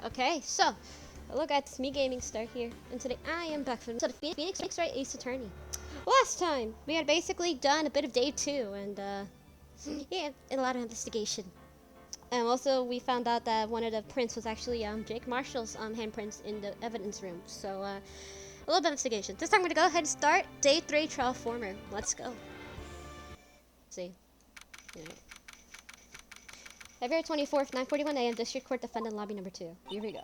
Okay, so look at me Gaming Star here, and today I am back from the Phoenix Wright Ace Attorney. Last time we had basically done a bit of day 2, and yeah, a lot of investigation. And also we found out that one of the prints was actually Jake Marshall's handprints in the evidence room. So a little bit of investigation. This time we're gonna go ahead and start day 3 trial former. Let's go. See. Yeah. February 24th, 9:41 a.m. District Court Defendant Lobby Number 2. Here we go.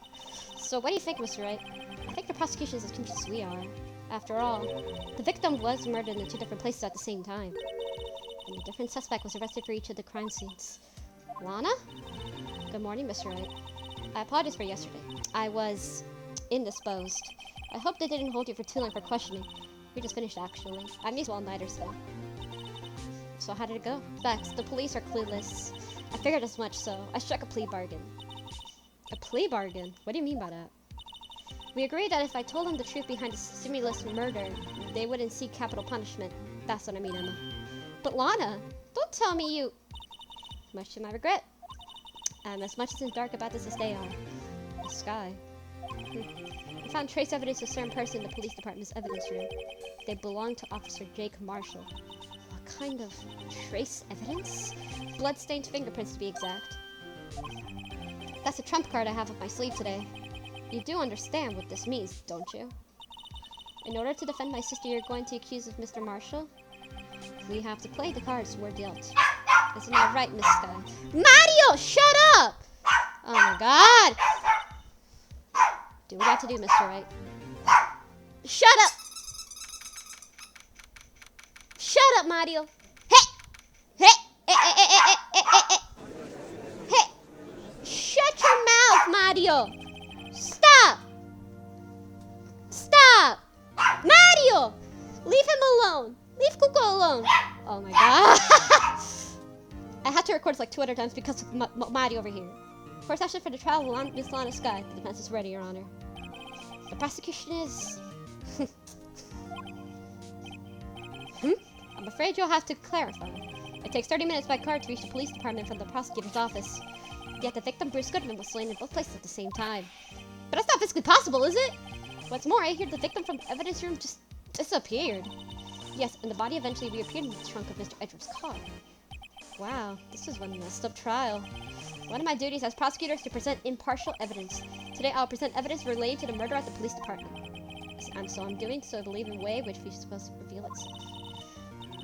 So what do you think, Mr. Wright? I think the prosecution is as confused as we are. After all, the victim was murdered in 2 different places at the same time. And a different suspect was arrested for each of the crime scenes. Lana? Good morning, Mr. Wright. I apologize for yesterday. I was indisposed. I hope they didn't hold you for too long for questioning. We just finished, actually. I'm used to all-nighters, though. So how did it go? Facts. The police are clueless. I figured as much, so I struck a plea bargain. A plea bargain? What do you mean by that? We agreed that if I told them the truth behind the stimulus murder, they wouldn't seek capital punishment. That's what I mean, Emma. But Lana, don't tell me you... Much to my regret. I'm as much as in the dark about this as they are. The sky. We found trace evidence of a certain person in the police department's evidence room. They belonged to Officer Jake Marshall. What kind of trace evidence? Blood-stained fingerprints, to be exact. That's a trump card I have up my sleeve today. You do understand what this means, don't you? In order to defend my sister, you're going to accuse of Mr. Marshall? We have to play the cards we're dealt. Isn't that right, Miss Sky? Mario, shut up! Oh my god! Do what we got to do, Mr. Wright. Shut up! Shut up, Mario! Hey! Hey! Shut your mouth, Mario! Stop! Stop! Mario! Leave him alone! Leave Cuco alone! Oh my god! I had to record this like 200 times because of Mario over here. First session for the trial of Miss Lana Sky. The defense is ready, Your Honor. The prosecution is... I'm afraid you'll have to clarify. It takes 30 minutes by car to reach the police department from the prosecutor's office. Yet the victim, Bruce Goodman, was slain in both places at the same time. But that's not physically possible, is it? What's more, I hear the victim from the evidence room just disappeared. Yes, and the body eventually reappeared in the trunk of Mr. Edwards' car. Wow, this is one messed up trial. One of my duties as prosecutor is to present impartial evidence. Today I'll present evidence related to the murder at the police department. I'm doing so I believe in a way which is supposed to reveal itself.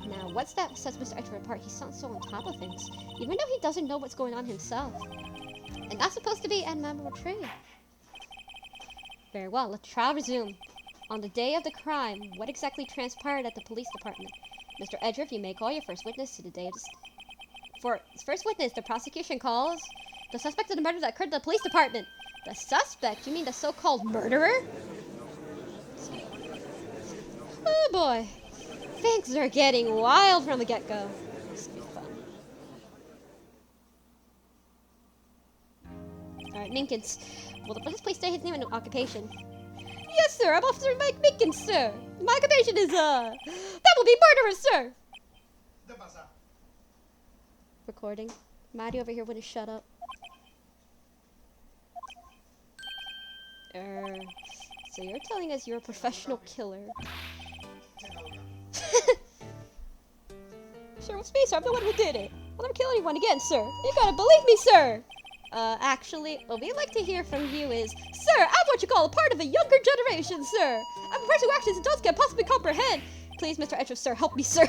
Now, what's that sets Mr. Edwards apart? He sounds so on top of things, even though he doesn't know what's going on himself. And that's supposed to be an admirable trait. Very well, let the trial resume. On the day of the crime, what exactly transpired at the police department? Mr. Edwards, you may call your first witness to the day of the... For first witness, the prosecution calls the suspect of the murder that occurred at the police department. The suspect? You mean the so-called murderer? Oh boy. Things are getting wild from the get-go. This will be fun. Alright, Minkins. Will the police please state his name and occupation? Yes, sir. I'm Officer Mike Minkins, sir. My occupation is, that will be murderer, sir. Recording. Maddie over here wouldn't shut up. So you're telling us you're a professional killer. Sir, what's me, sir? I'm the one who did it. I'll never kill anyone again, sir. You gotta believe me, sir. Actually, what we'd like to hear from you is, sir, I'm what you call a part of a younger generation, sir. I'm a person who actually adults can possibly comprehend. Please, Mr. Edwards, sir, help me, sir.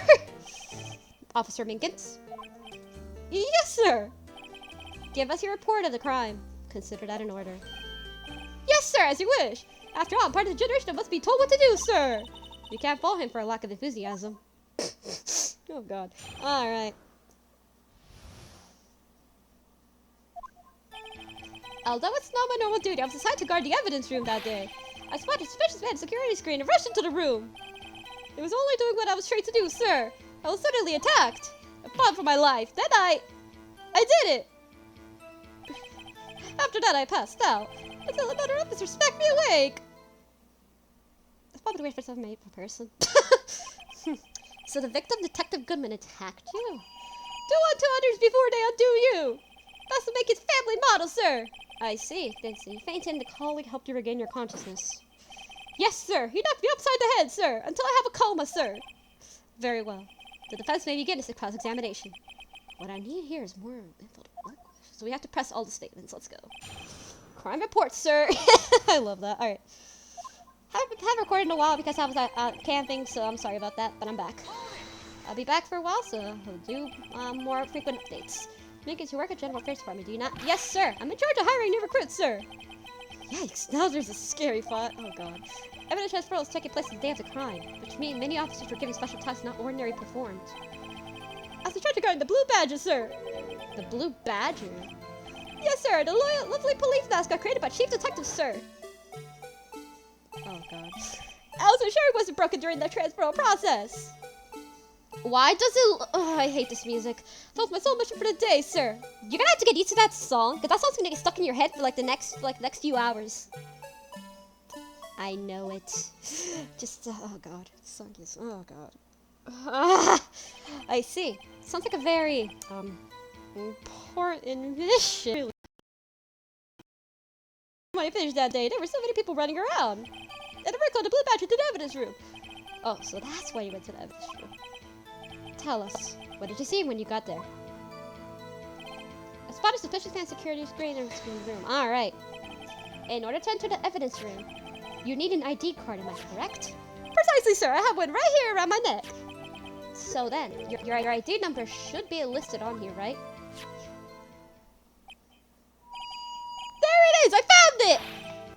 Officer Minkins. Yes, sir. Give us your report of the crime. Consider that an order. Yes, sir, as you wish. After all, I'm part of the generation that must be told what to do, sir. You can't fault him for a lack of enthusiasm. Oh, God. All right. Although it's not my normal duty, I was assigned to guard the evidence room that day. I spotted a suspicious man security screen and rushed into the room. It was only doing what I was trained to do, sir. I was suddenly attacked. I fought for my life. Then I did it. After that, I passed out until another officer smacked me awake. That's probably the way for some person. So the victim, Detective Goodman, attacked you? Do unto others before they undo you. must have made his family model, sir. I see. Then so you fainted and the colleague helped you regain your consciousness. Yes, sir. He knocked me upside the head, sir, until I have a coma, sir. Very well. The defense may begin its cross-examination. What I need here is more info to work with. So we have to press all the statements. Let's go. Crime report, sir. I love that. All right. Haven't recorded in a while because I was camping, so I'm sorry about that, but I'm back. I'll be back for a while, so I'll do more frequent updates. Make it to work at General Affairs Department, do you not? Yes, sir. I'm in charge of hiring new recruits, sir. Yikes, now there's a scary thought. Oh, God. Evidence transfer is taking place the day of the crime, which means many officers were given special tasks not ordinarily performed. I was in charge regarding the Blue Badger, sir. The Blue Badger? Yes, sir. The lovely police mascot created by Chief Detective, sir. Oh, God. I was sure it wasn't broken during the transferal process. Why does it... Oh, I hate this music. That was my sole mission for the day, sir. You're gonna have to get used to that song, because that song's gonna get stuck in your head for the next few hours. I know it. Just, oh God. This song is... Oh God. I see. Sounds like a very, important mission. When I finished that day, there were so many people running around. And I recalled the Blue Badger to the evidence room. Oh, so that's why you went to the evidence room. Tell us, what did you see when you got there? I spotted suspicious man security screen in the room. Alright. In order to enter the evidence room, you need an ID card, am I correct? Precisely, sir. I have one right here around my neck. So then, your ID number should be listed on here, right? There it is! I found it!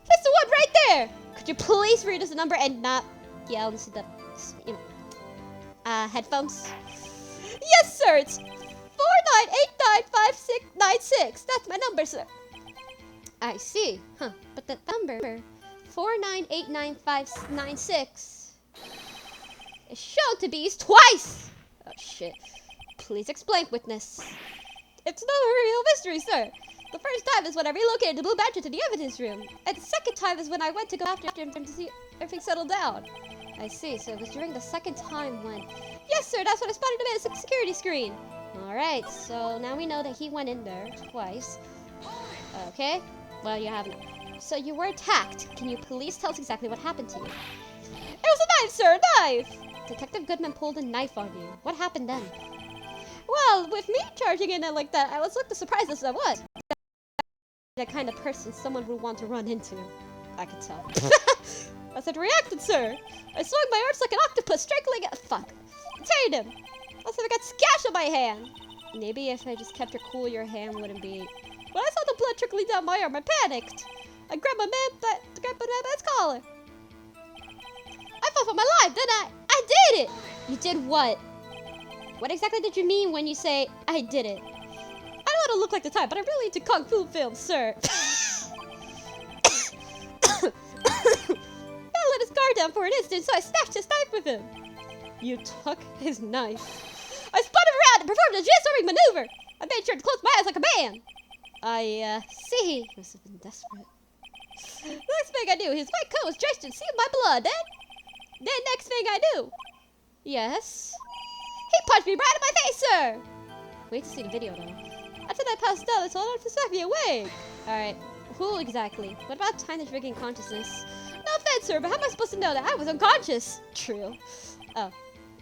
It's the one right there! Could you please read us the number and not yell into the, headphones? Yes, sir! It's 49895696. That's my number, sir. I see. Huh. But the number 4989596 is shown to be used twice! Oh, shit. Please explain, witness. It's no real mystery, sir. The first time is when I relocated the Blue Badger to the evidence room. And the second time is when I went to go after him to see everything settle down. I see, so it was during the second time when... Yes, sir, that's when I spotted him at the security screen. Alright, so now we know that he went in there twice. Okay, well, you haven't. So you were attacked. Can you please tell us exactly what happened to you? It was a knife, sir, a knife! Detective Goodman pulled a knife on you. What happened then? Well, with me charging in it like that, I was looked as surprised as I was. The kind of person someone would want to run into. I could tell. That's how I reacted, sir. I swung my arms like an octopus, strangling it. Fuck. Tied him. Also, I got scash on my hand. Maybe if I just kept her cool, your hand wouldn't be. When I saw the blood trickling down my arm, I panicked. I grabbed my man's collar. I fought for my life, didn't I? I did it. You did what? What exactly did you mean when you say I did it? I don't want to look like the type, but I'm really into kung fu films, sir. I let his guard down for an instant, so I snatched his knife with him. You took his knife. I spun him around and performed a jiu-jitsu maneuver. I made sure to close my eyes like a man. I see. He must have been desperate. The next thing I knew, his white coat was drenched in my blood. Then next thing I knew. Yes? He punched me right in my face, sir. Wait to see the video, though. After I passed out, I told him to smack me awake. Alright, who exactly? What about time that you're regained consciousness? No offense, sir, but how am I supposed to know that I was unconscious? True. Oh,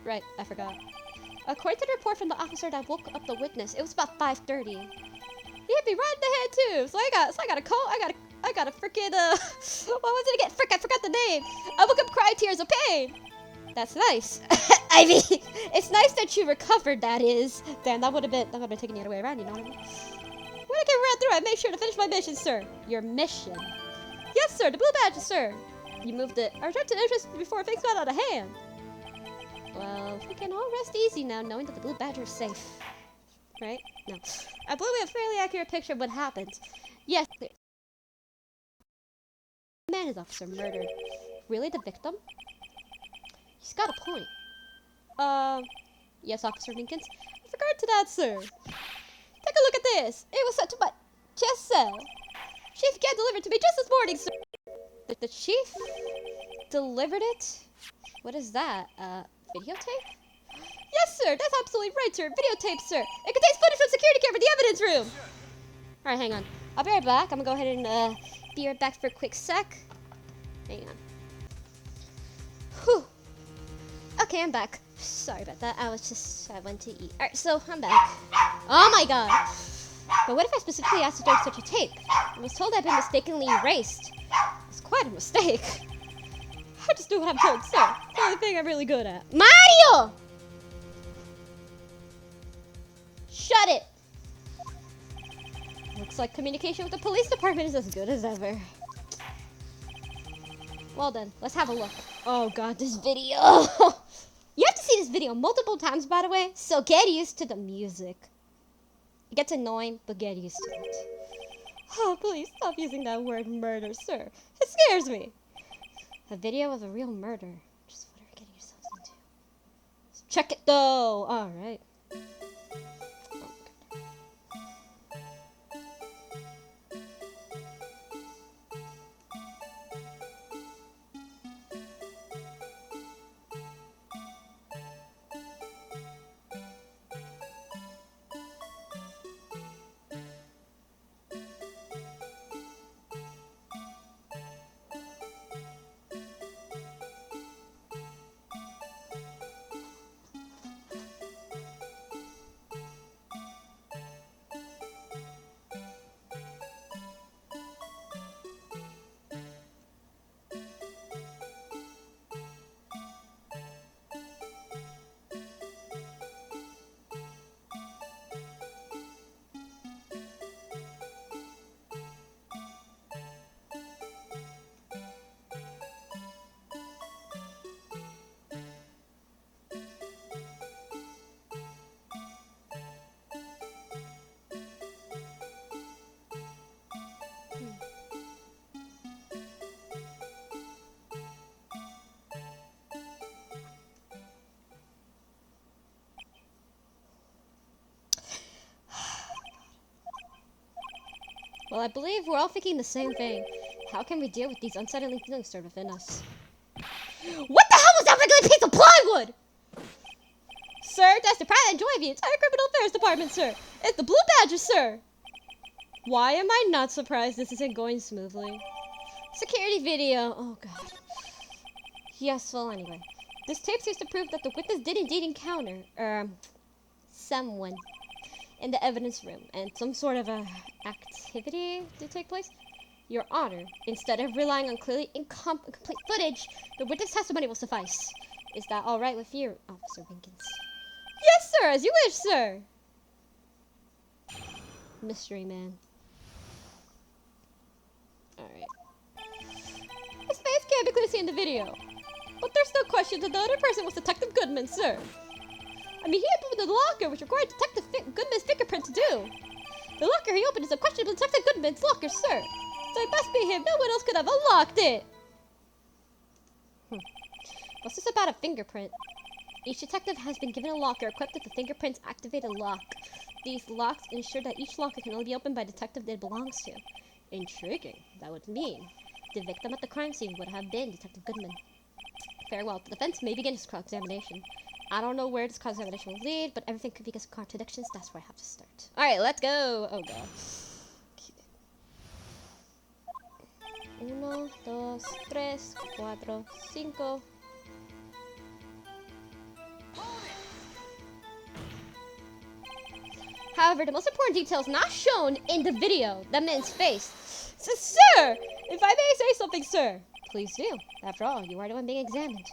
right, I forgot. According to the report from the officer that woke up the witness, it was about 5:30. He hit me right in the head too. So I got a cold. I got a freaking what was it again? Frick, I forgot the name. I woke up crying tears of pain. That's nice. I mean, it's nice that you recovered. That is. Damn, that would have been taking you the other way around. You know what I mean? When I came around through, I made sure to finish my mission, sir. Your mission? Yes, sir. The Blue Badger, sir. You moved it. I returned to interest before things got out of hand. Well, we can all rest easy now, knowing that the Blue Badger is safe. Right? No. I believe we have a fairly accurate picture of what happened. Yes. The man is officer murdered. Really, the victim? He's got a point. Yes, Officer Minkins. With regard to that, sir. Take a look at this. It was sent to my chest cell. Chief Gan delivered to me just this morning, sir. The chief delivered it? What is that? Videotape? Yes, sir. That's absolutely right, sir. Videotape, sir. It contains footage from security camera in the evidence room. Alright, hang on. I'll be right back. I'm gonna go ahead and be right back for a quick sec. Hang on. Whew. Okay, I'm back. Sorry about that. I went to eat. Alright, so I'm back. Oh my god. But what if I specifically asked to download such a tape? I was told I'd been mistakenly erased. It's quite a mistake. I just do what I'm told, sir. It's the only thing I'm really good at. Mario! Shut it! Looks like communication with the police department is as good as ever. Well then, let's have a look. Oh god, this video! You have to see this video multiple times, by the way, so get used to the music. It gets annoying, but get used to it. Oh, please stop using that word murder, sir. It scares me. A video of a real murder. Just what are you getting yourselves into? Check it though! Alright. Well, I believe we're all thinking the same thing. How can we deal with these unsettling feelings stored within us? What the hell was that regular piece of plywood? Sir, that's the pride and joy of the entire criminal affairs department, sir. It's the Blue Badger, sir. Why am I not surprised this isn't going smoothly? Security video. Oh, God. Yes, well, anyway. This tape seems to prove that the witness did indeed encounter, someone in the evidence room, and some sort of a activity did take place. Your Honor, instead of relying on clearly incomplete footage, the witness testimony will suffice. Is that all right with you, Officer Winkins? Yes, sir, as you wish, sir. Mystery man. Alright. His face can't be clearly seen in the video, but there's no question that the other person was Detective Goodman, sir. I mean, he opened the locker, which required Detective Goodman's fingerprint to do. The locker he opened is unquestionably Detective Goodman's locker, sir. So it must be him. No one else could have unlocked it. What's this about a fingerprint? Each detective has been given a locker equipped with the fingerprints activated lock. These locks ensure that each locker can only be opened by the detective that it belongs to. Intriguing. That would mean the victim at the crime scene would have been Detective Goodman. Farewell. The defense may begin its cross-examination. I don't know where this cross-examination will lead, but everything could be because of contradictions. That's where I have to start. Alright, let's go. Oh, God. Okay. 1, 2, 3, 4, 5. However, the most important detail is not shown in the video. The man's face. So, sir, if I may say something, sir. Please do. After all, you are the one being examined.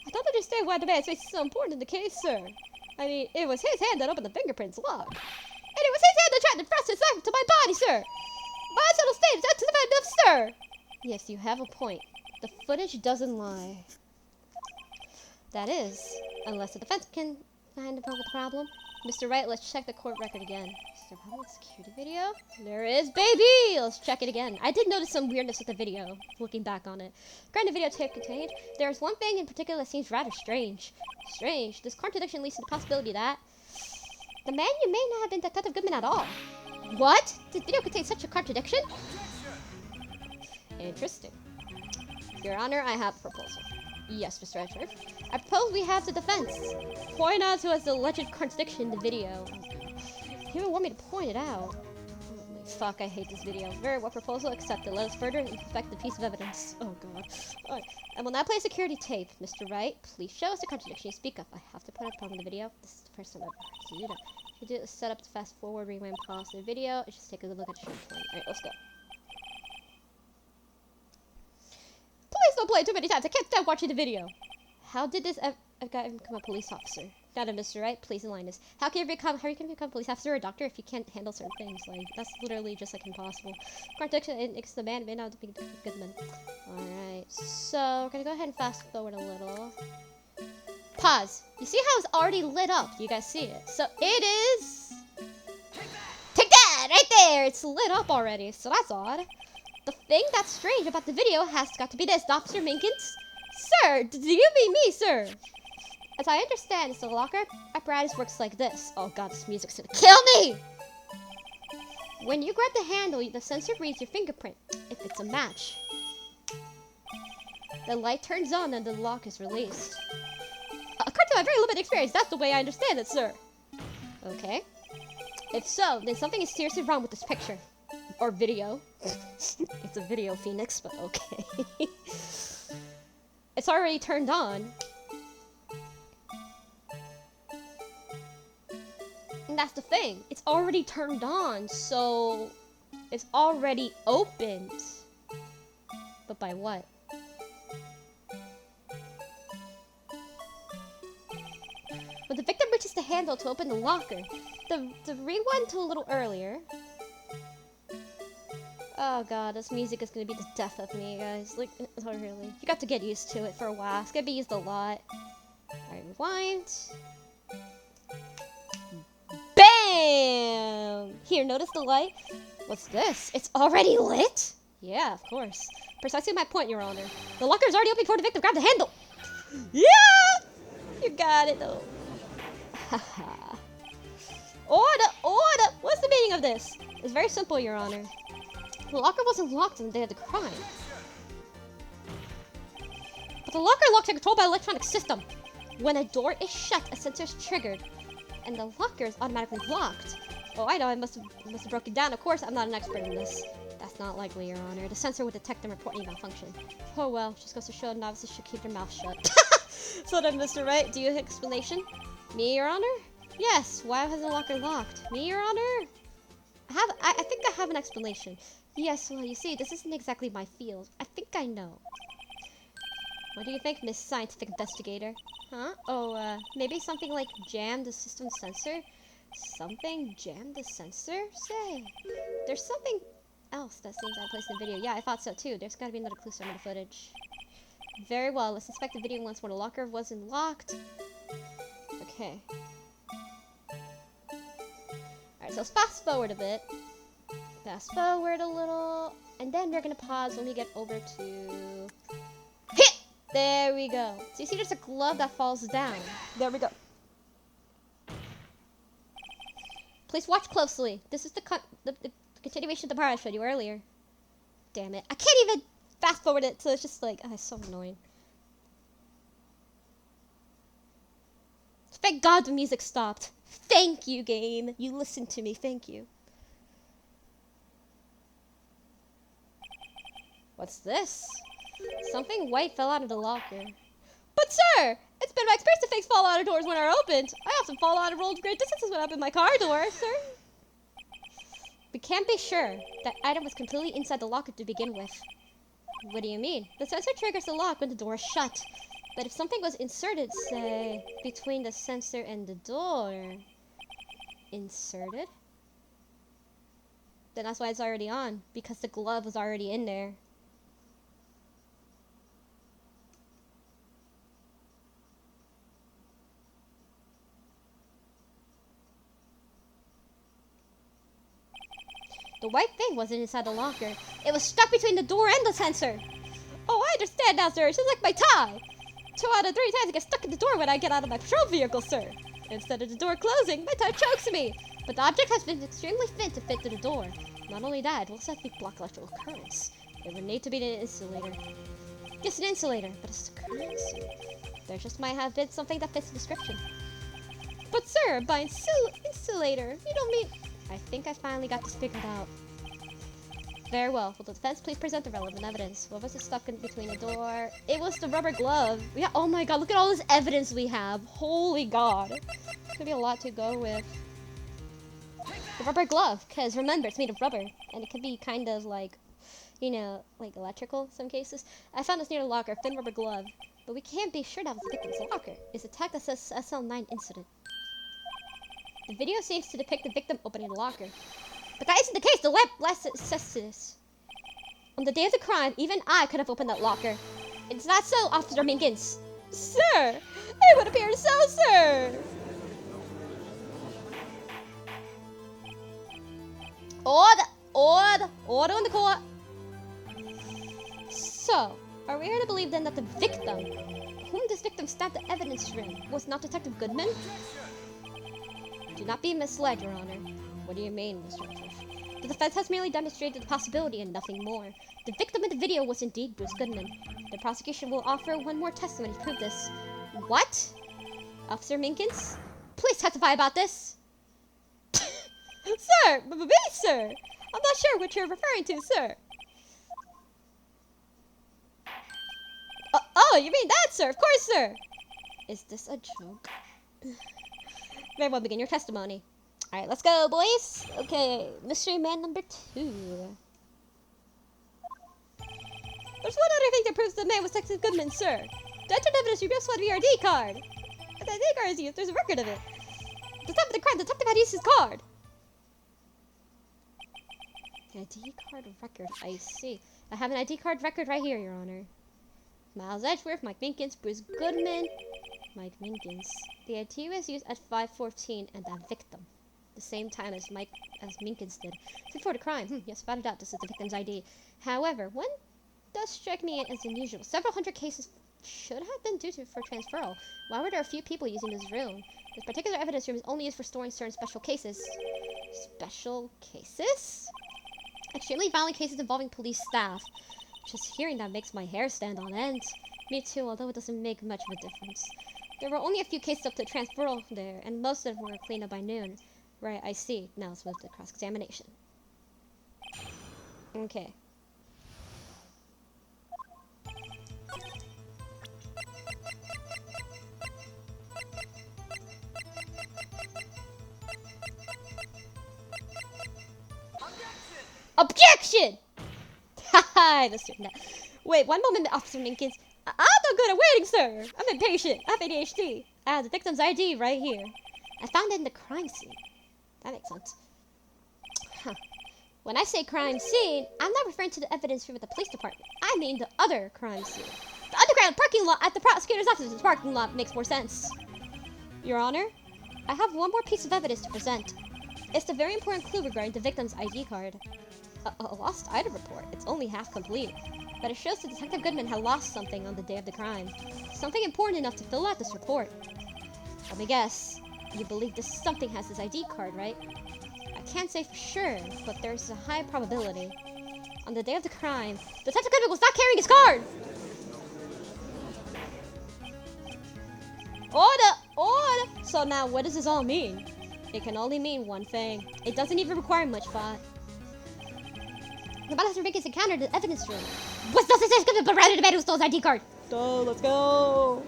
I don't understand why the man's face is so important in the case, sir. I mean, it was his hand that opened the fingerprints lock. And it was his hand that tried to thrust his knife to my body, sir. My subtle state is justified enough, sir. Yes, you have a point. The footage doesn't lie. That is, unless the defense can find a problem. Mr. Wright, let's check the court record again. Is there probably a security video? There is, baby! Let's check it again. I did notice some weirdness with the video, looking back on it. Granted, the videotape contained, there's one thing in particular that seems rather strange. Strange. This contradiction leads to the possibility that the man you may not have been Detective Goodman at all. What? This video contains such a contradiction? Interesting. Your Honor, I have a proposal. Yes, Mr. Edgeworth. I propose we have the defense point out who has the alleged contradiction in the video. You even want me to point it out? Oh my Fuck, I hate this video. Very well, proposal accepted. Let us further perfect the piece of evidence. Oh god. Alright. I will now play a security tape. Mr. Wright, please show us the contradiction you speak of. I have to point out a problem in the video. This is the first time I've heard you do that. You do it set up to fast forward, rewind, pause the video. Let's just take a good look at the show point. Alright, let's go. Please don't play it too many times. I can't stand watching the video. How did this guy even become a police officer? Now then, Mr. Wright, please enlighten us. How can you become a police officer or a doctor if you can't handle certain things? Like, that's literally just like impossible. Contradiction it's the man may not be a good man. Alright, so we're gonna go ahead and fast forward a little. Pause. You see how it's already lit up? You guys see it? So it is. Take that! Right there! It's lit up already, so that's odd. The thing that's strange about the video has got to be this, Officer Minkins. Sir, do you mean me, sir? As I understand, the locker apparatus works like this. Oh god, this music's gonna kill me! When you grab the handle, the sensor reads your fingerprint. If it's a match, the light turns on and the lock is released. According to my very limited experience, that's the way I understand it, sir. Okay. If so, then something is seriously wrong with this picture. Or video. It's a video, Phoenix, but okay. It's already turned on. And that's the thing. It's already turned on, so it's already opened. But by what? When the victim reaches the handle to open the locker, the rewind to a little earlier. Oh god, this music is gonna be the death of me, guys. Like, oh really. You got to get used to it for a while. It's gonna be used a lot. Alright, rewind. BAM! Here, notice the light? What's this? It's already lit? Yeah, of course. Precisely my point, Your Honor. The locker is already open before the victim grabbed the handle. Yeah! You got it, though. Haha. Order! Order! What's the meaning of this? It's very simple, Your Honor. The locker wasn't locked on the day of the crime. But the locker locks are controlled by an electronic system. When a door is shut, a sensor is triggered, and the locker is automatically locked. Oh, I know, I must have broken down. Of course, I'm not an expert in this. That's not likely, Your Honor. The sensor would detect and report any malfunction. Oh well, just goes to show novices should keep their mouth shut. So then, Mr. Wright, do you have an explanation? Me, Your Honor? Yes, why has the locker locked? Me, Your Honor? I think I have an explanation. Yes, well, you see, this isn't exactly my field. I think I know. What do you think, Miss Scientific Investigator? Huh? Oh, maybe something like jam the system sensor? Something jam the sensor? Say, there's something else that seems out of place in the video. Yeah, I thought so too. There's gotta be another clue somewhere in the footage. Very well, let's inspect the video once more. The locker wasn't locked. Okay. Alright, so let's fast forward a bit. Fast forward a little, and then we're gonna pause when we get over to hit. There we go. So you see, there's a glove that falls down. There we go. Please watch closely. This is the continuation of the part I showed you earlier. Damn it! I can't even fast forward it, so it's just like, oh, it's so annoying. Thank God the music stopped. Thank you, game. You listened to me. Thank you. What's this? Something white fell out of the locker. But sir, it's been my experience that things fall out of doors when they're opened. I often fall out of rolls great distances when I open my car door, sir. We can't be sure. That item was completely inside the locker to begin with. What do you mean? The sensor triggers the lock when the door is shut. But if something was inserted, say, between the sensor and the door... Inserted? Then that's why it's already on. Because the glove was already in there. The white thing wasn't inside the locker. It was stuck between the door and the sensor. Oh, I understand now, sir. It's just like my tie. 2 out of 3 times it gets stuck in the door when I get out of my patrol vehicle, sir. Instead of the door closing, my tie chokes me. But the object has been extremely thin to fit through the door. Not only that, it will also have to block electrical currents. It would need to be an insulator. Just an insulator, but it's a current, sir. There just might have been something that fits the description. But sir, by insulator, you don't mean... I think I finally got this figured out. Very well. Will the defense please present the relevant evidence? What was it stuck in between the door? It was the rubber glove. Yeah. Oh my god, look at all this evidence we have. Holy god. Could be a lot to go with. The rubber glove, because remember, it's made of rubber. And it could be kind of like, you know, like electrical in some cases. I found this near the locker, thin rubber glove. But we can't be sure that was the victim's locker. It's a tag that says SL9 incident. The video seems to depict the victim opening the locker. But that isn't the case. The lab says this. On the day of the crime, even I could have opened that locker. It's not so, Officer Minkins. Sir, it would appear so, sir. Order in the court. So, are we here to believe then that the victim, whom this victim stabbed the evidence room, was not Detective Goodman? Do not be misled, Your Honor. What do you mean, Mr. Judge? The defense has merely demonstrated the possibility and nothing more. The victim in the video was indeed Bruce Goodman. The prosecution will offer one more testimony to prove this. What? Officer Minkins? Please testify about this. Sir, me, sir. I'm not sure what you're referring to, sir. Oh, you mean that, sir? Of course, sir. Is this a joke? Very well, begin your testimony. Alright, let's go, boys. Okay, mystery man number 2. There's one other thing that proves the man was Detective Goodman, sir. The entered evidence reveals one VRD card. The ID card is used. There's a record of it. The time of the crime, the detective had used his card. The ID card record, I see. I have an ID card record right here, Your Honor. Miles Edgeworth, Mike Minkins, Bruce Goodman, Mike Minkins. The ID was used at 5:14 and that victim. The same time as Minkins did. Before the crime. Yes, without a doubt, this is the victim's ID. However, one does strike me as unusual. Several hundred cases should have been due for transferal. Why were there a few people using this room? This particular evidence room is only used for storing certain special cases. Special cases? Extremely violent cases involving police staff. Just hearing that makes my hair stand on end. Me too, although it doesn't make much of a difference. There were only a few cases up to transferal there, and most of them were cleaned up by noon. Right, I see. Now let's move to cross-examination. Okay. Objection! Haha, wait, one moment, Officer Minkins. I'm not good at waiting, sir. I'm impatient. I have ADHD. I have the victim's ID right here. I found it in the crime scene. That makes sense. Huh. When I say crime scene, I'm not referring to the evidence room at the police department. I mean the other crime scene. The underground parking lot at the prosecutor's office. The parking lot makes more sense. Your Honor, I have one more piece of evidence to present. It's the very important clue regarding the victim's ID card. A lost item report. It's only half complete, but it shows that Detective Goodman had lost something on the day of the crime. Something important enough to fill out this report. Let me guess. You believe this something has his ID card, right? I can't say for sure, but there's a high probability. On the day of the crime, Detective Goodman was not carrying his card! Order! Order! So now, what does this all mean? It can only mean one thing. It doesn't even require much thought. The Master Minkins encountered the evidence room. What's the Detective Goodman, but rather the man who stole his ID card? So, let's go!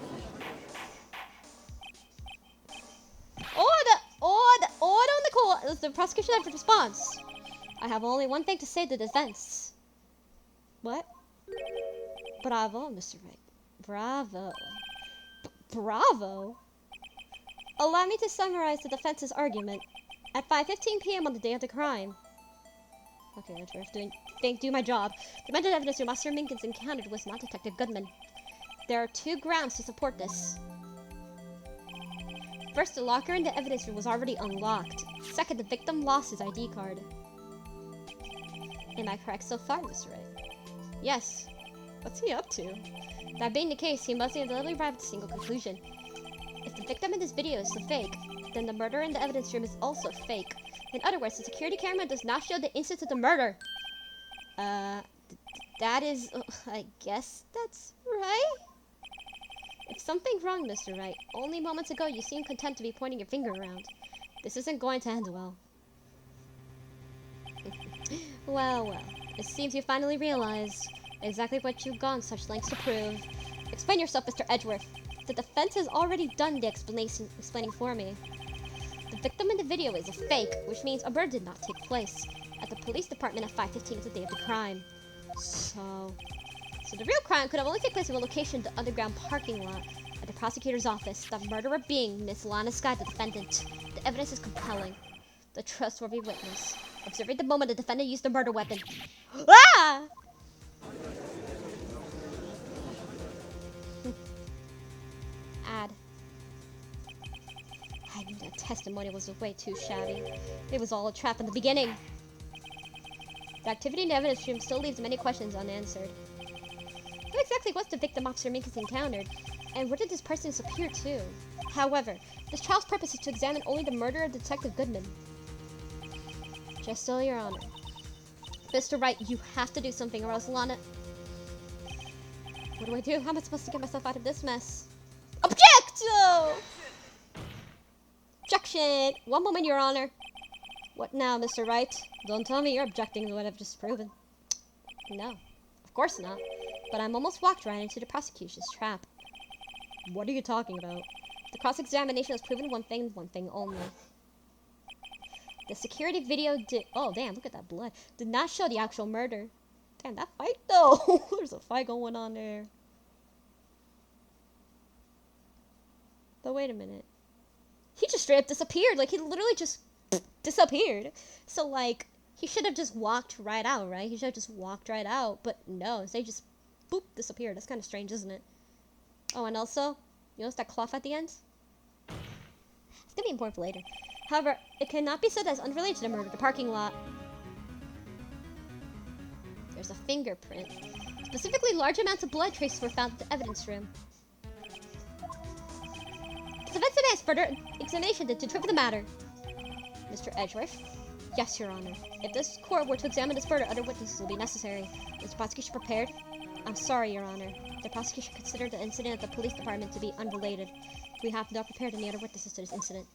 Order on the court. The prosecution effort response. I have only one thing to say to the defense. What? Bravo, Mr. Wright. Bravo. Bravo? Allow me to summarize the defense's argument. At 5:15 p.m. on the day of the crime. Okay, Edgeworth, do my job. The mental evidence your Master Minkins encountered was not Detective Goodman. There are 2 grounds to support this. First, the locker in the evidence room was already unlocked. Second, the victim lost his ID card. Am I correct so far, Mr. Wright? Yes. What's he up to? That being the case, he must have literally arrived at a single conclusion. If the victim in this video is the fake, then the murder in the evidence room is also fake. In other words, the security camera does not show the instance of the murder. That is... I guess that's right? If something's wrong, Mr. Wright, only moments ago you seemed content to be pointing your finger around. This isn't going to end well. Well. It seems you finally realized exactly what you've gone such lengths to prove. Explain yourself, Mr. Edgeworth. The defense has already done the explaining for me. The victim in the video is a fake, which means a murder did not take place at the police department at 5:15 was the day of the crime. So the real crime could have only taken place in a location, the underground parking lot at the prosecutor's office. The murderer being Miss Lana Sky, the defendant. The evidence is compelling. The trustworthy witness. Observing the moment the defendant used the murder weapon. Ah! Add. I knew that testimony was way too shabby. It was all a trap in the beginning. The activity in the evidence room still leaves many questions unanswered. Who exactly was the victim Officer Minkus encountered? And where did this person disappear to? However, this trial's purpose is to examine only the murder of Detective Goodman. Just so, Your Honor. Mr. Wright, you have to do something or else Lana... What do I do? How am I supposed to get myself out of this mess? Object! Objection! One moment, Your Honor. What now, Mr. Wright? Don't tell me you're objecting to what I've just proven. No, of course not. But I'm almost walked right into the prosecution's trap. What are you talking about? The cross-examination has proven one thing only. The security video did... Oh, damn, look at that blood. Did not show the actual murder. Damn, that fight, though. There's a fight going on there. But wait a minute. He just straight up disappeared. Like, he literally just disappeared. So, like, he should have just walked right out, right? He should have just walked right out. But no, they just, boop, disappeared. That's kind of strange, isn't it? Oh, and also, you notice that cloth at the end? It's gonna be important for later. However, it cannot be said as unrelated to the murder of the parking lot. There's a fingerprint. Specifically, large amounts of blood traces were found at the evidence room. The defense demands further examination to determine the matter. Mr. Edgeworth? Yes, Your Honor. If this court were to examine this further, other witnesses will be necessary. Is the prosecution prepared? I'm sorry, Your Honor. The prosecution considered the incident at the police department to be unrelated. We have not prepared any other witnesses to this incident.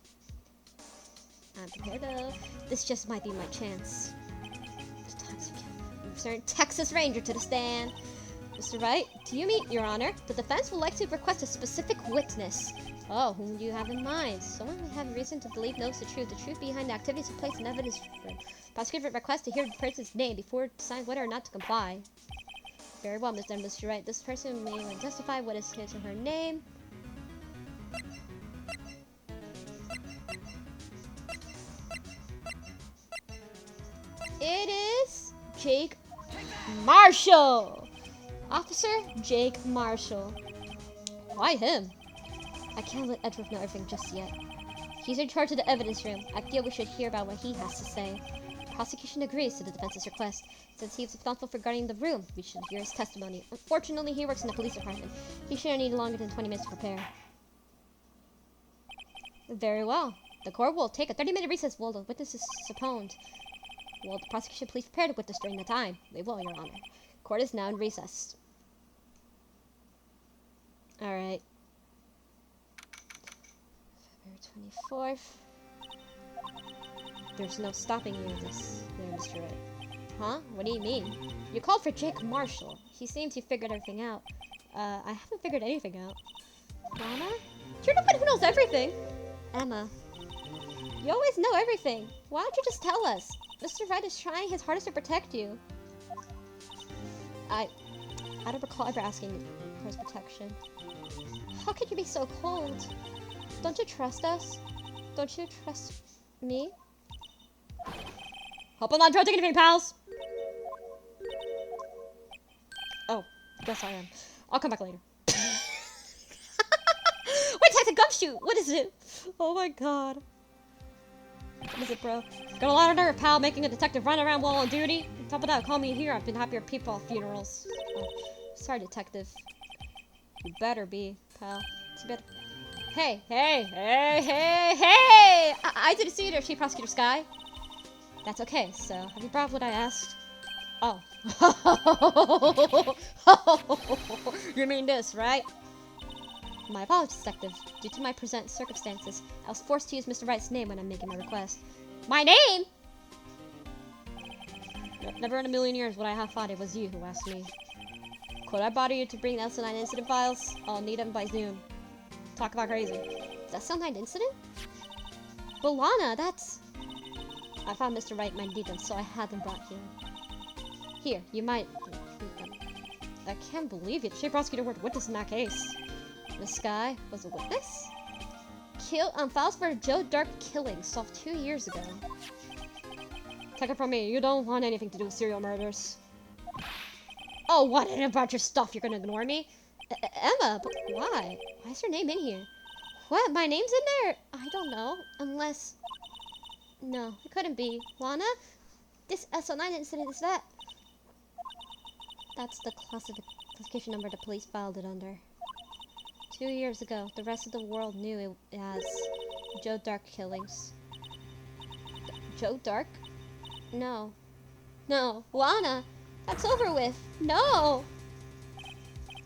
I'm prepared though. This just might be my chance. Return Texas Ranger to the stand. Mr. Wright, do you mean, Your Honor? The defense will likely request a specific witness. Oh, whom do you have in mind? Someone who have reason to believe knows the truth behind the activities of place in evidence room. Prosecutor requests to hear the person's name before deciding whether or not to comply. Very well, Mr. Wright. This person may testify what is his or her name. It is Jake Marshall. Officer Jake Marshall. Why him? I can't let Edgeworth know everything just yet. He's in charge of the evidence room. I feel we should hear about what he has to say. The prosecution agrees to the defense's request. Since he is responsible for guarding the room, we should hear his testimony. Unfortunately, he works in the police department. He shouldn't need longer than 20 minutes to prepare. Very well. The court will take a 30-minute recess while the witness is supposed. Will the prosecution please prepare the witness during the time? We will, Your Honor. Court is now in recess. Alright. February 24th. There's no stopping you, Mr. Wright. Huh? What do you mean? You called for Jake Marshall. He seems he figured everything out. I haven't figured anything out. Lana? You're the one who knows everything! Emma. You always know everything. Why don't you just tell us? Mr. Wright is trying his hardest to protect you. I don't recall ever asking for his protection. How could you be so cold? Don't you trust us? Don't you trust me? Hope I'm not trying to take anything, pals! Oh, guess I am. I'll come back later. Wait, Detective Gumshoe! What is it? Oh my god. What is it, bro? Got a lot of nerve, pal, making a detective run around while on duty. On top of that, call me here. I've been happier people at funerals. Oh, sorry, detective. You better be, pal. Too bad. Hey! I didn't see you there, Chief Prosecutor Sky. That's okay, so have you brought what I asked? Oh. You mean this, right? My apologies, detective. Due to my present circumstances, I was forced to use Mr. Wright's name when I'm making my request. My name? Never in a million years would I have thought it was you who asked me. Could I bother you to bring the SL9 incident files? I'll need them by noon. Talk about crazy. Is that SL9 incident? But Lana, that's... I found Mr. Wright might need them, so I had them brought here. Here, you might read them. I can't believe it. State prosecutor were witness in that case. This guy was a witness? Files for Joe Dark killing solved 2 years ago. Take it from me, you don't want anything to do with serial murders. Oh, what about your stuff? You're gonna ignore me? Emma, but why? Why is her name in here? What? My name's in there? I don't know. Unless... No, it couldn't be. Lana? This SL9 incident is that... That's the classification number the police filed it under. 2 years ago, the rest of the world knew it as Joe Dark killings. Joe Dark? No. No. Lana! That's over with! No!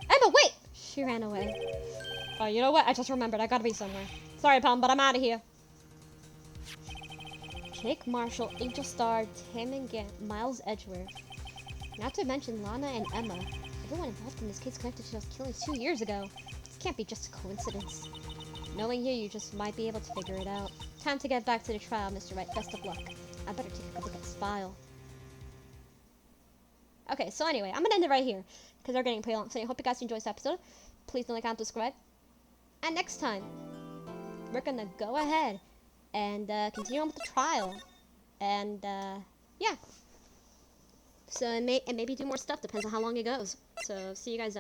Emma, wait! She ran away. Oh, you know what? I just remembered. I gotta be somewhere. Sorry, Palm, but I'm out of here. Jake Marshall, Angel Star, Tim and Gant, Miles Edgeworth. Not to mention Lana and Emma. Everyone involved in this case connected to those killings 2 years ago. This can't be just a coincidence. Knowing you just might be able to figure it out. Time to get back to the trial, Mr. Wright. Best of luck. I better take a look at this file. Okay, so anyway, I'm gonna end it right here because they're getting pretty long. So I hope you guys enjoyed this episode. Please don't like, comment, subscribe. And next time, we're gonna go ahead and continue on with the trial. And yeah. So and maybe do more stuff. Depends on how long it goes. So see you guys then.